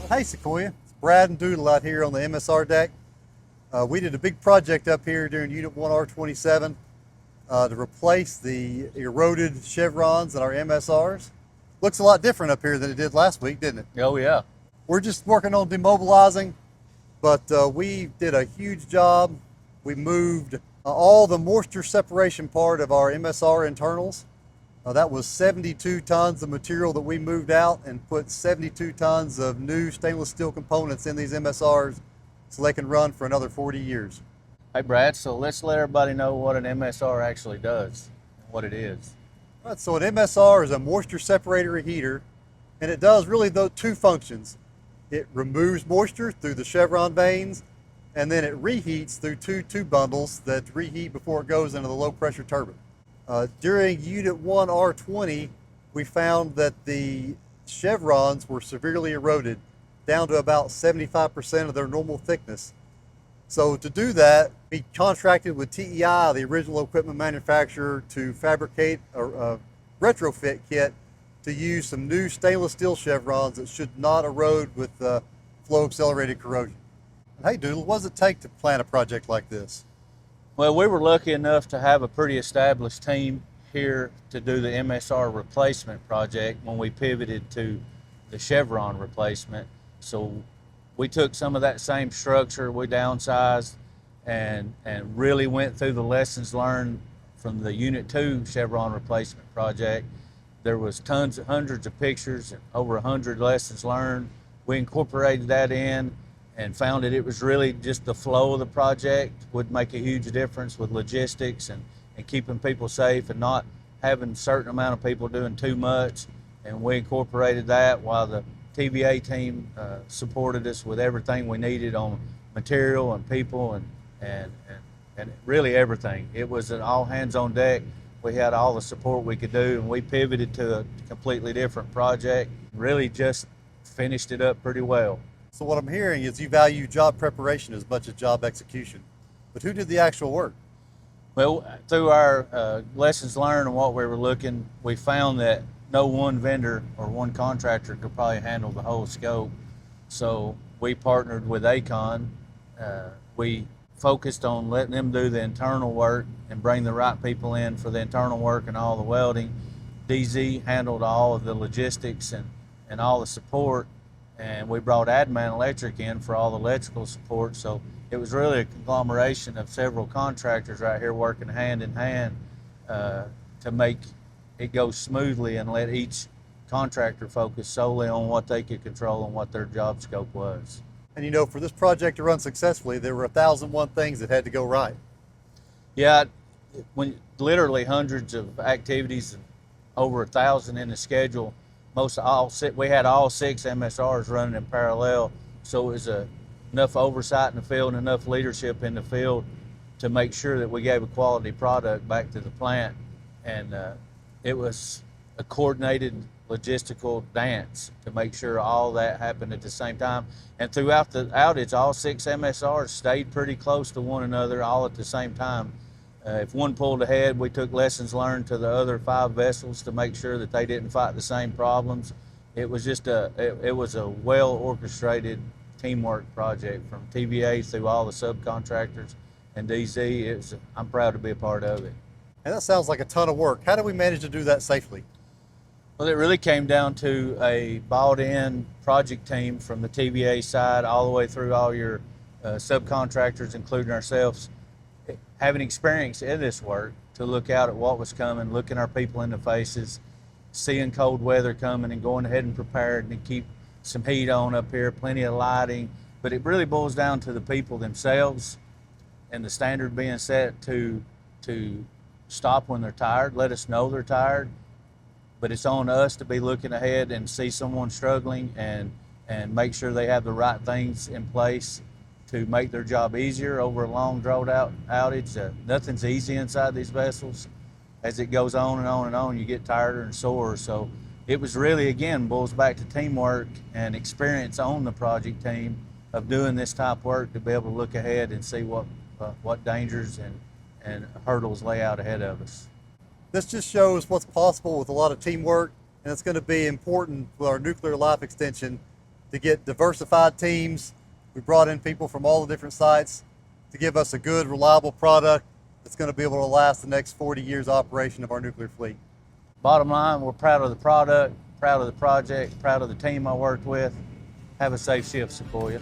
Hey Sequoia, it's Brad and Doodle out here on the MSR deck. We did a big project up here during Unit 1R27 to replace the eroded chevrons in our MSRs. Looks a lot different up here than it did last week, didn't it? Oh yeah. We're just working on demobilizing, but we did a huge job. We moved all the moisture separation part of our MSR internals. That was 72 tons of material that we moved out and put 72 tons of new stainless steel components in these MSRs so they can run for another 40 years. Hey Brad, so let's let everybody know what an MSR actually does, what it is. All right, so an MSR is a moisture separator reheater, and it does really those two functions. It removes moisture through the chevron vanes, and then it reheats through two tube bundles that reheat before it goes into the low pressure turbine. During Unit 1R20, we found that the chevrons were severely eroded down to about 75% of their normal thickness. So to do that, we contracted with TEI, the original equipment manufacturer, to fabricate a retrofit kit to use some new stainless steel chevrons that should not erode with flow accelerated corrosion. Hey Doodle, what does it take to plan a project like this? Well, we were lucky enough to have a pretty established team here to do the MSR replacement project when we pivoted to the chevron replacement. So we took some of that same structure, we downsized and really went through the lessons learned from the Unit 2 chevron replacement project. There was hundreds of pictures, over 100 lessons learned. We incorporated that in and found that it was really just the flow of the project would make a huge difference with logistics and keeping people safe and not having a certain amount of people doing too much. And we incorporated that while the TVA team supported us with everything we needed on material and people and really everything. It was an all hands on deck. We had all the support we could do, and we pivoted to a completely different project. Really just finished it up pretty well. So what I'm hearing is you value job preparation as much as job execution. But who did the actual work? Well, through our lessons learned and what we were looking, we found that no one vendor or one contractor could probably handle the whole scope. So we partnered with Acon. We focused on letting them do the internal work and bring the right people in for the internal work and all the welding. DZ handled all of the logistics and all the support. And we brought Adman Electric in for all the electrical support. So it was really a conglomeration of several contractors right here working hand in hand to make it go smoothly and let each contractor focus solely on what they could control and what their job scope was. And you know, for this project to run successfully, there were 1,001 things that had to go right. Yeah, literally hundreds of activities, over 1,000 in the schedule. We had all 6 MSRs running in parallel, so it was enough oversight in the field and enough leadership in the field to make sure that we gave a quality product back to the plant. And it was a coordinated logistical dance to make sure all that happened at the same time. And throughout the outage, all 6 MSRs stayed pretty close to one another all at the same time. If one pulled ahead, we took lessons learned to the other 5 vessels to make sure that they didn't fight the same problems. It was just it was a well orchestrated teamwork project from TVA through all the subcontractors and DZ. I'm proud to be a part of it. And that sounds like a ton of work. How did we manage to do that safely? Well, it really came down to a bought-in project team from the TVA side all the way through all your subcontractors, including ourselves, having experience in this work to look out at what was coming, looking our people in the faces, seeing cold weather coming and going ahead and prepared and keep some heat on up here, plenty of lighting. But it really boils down to the people themselves and the standard being set to stop when they're tired, let us know they're tired. But it's on us to be looking ahead and see someone struggling and make sure they have the right things in place to make their job easier over a long drawn-out outage. Nothing's easy inside these vessels. As it goes on and on and on, you get tired and sore. So it was really, again, boils back to teamwork and experience on the project team of doing this type of work to be able to look ahead and see what dangers and hurdles lay out ahead of us. This just shows what's possible with a lot of teamwork, and it's going to be important with our nuclear life extension to get diversified teams. We brought in people from all the different sites to give us a good, reliable product that's going to be able to last the next 40 years operation of our nuclear fleet. Bottom line, we're proud of the product, proud of the project, proud of the team I worked with. Have a safe shift, Sequoia.